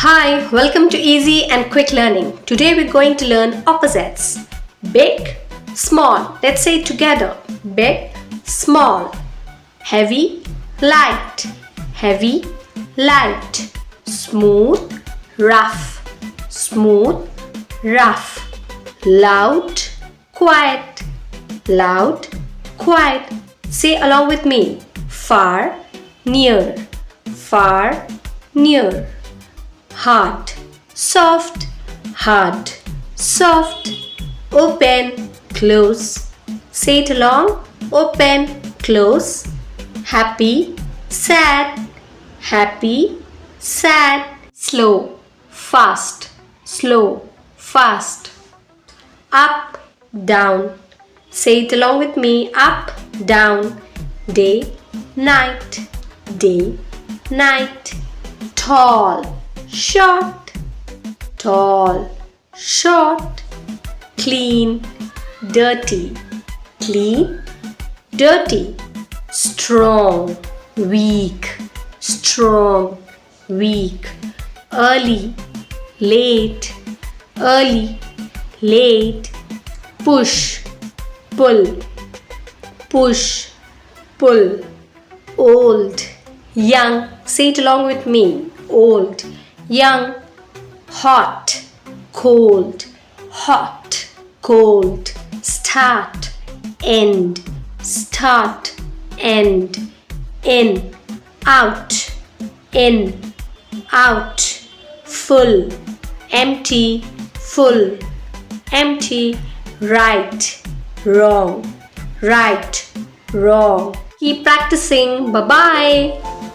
Hi, welcome to Easy and Quick Learning. Today we're going to learn opposites. Big, small. Let's say it together. Big, small. Heavy, light. Heavy, light. Smooth, rough. Smooth, rough. Loud, quiet. Loud, quiet. Say along with me. Far, near. Far, near. Hard, soft, hard, soft. Open, close. Say it along. Open, close. Happy, sad, happy, sad. Slow, fast, slow, fast. Up, down. Say it along with me. Up, down. Day, night, day, night. Tall, short, tall, short. Clean, dirty, clean, dirty. Strong, weak, strong, weak. Early, late, early, late. Push, pull, push, pull. Old, young. Say it along with me. Old, young. Hot, cold, hot, cold. Start, end, start, end. In, out, in, out. Full, empty, full, empty. Right, wrong, right, wrong. Keep practicing. Bye-bye.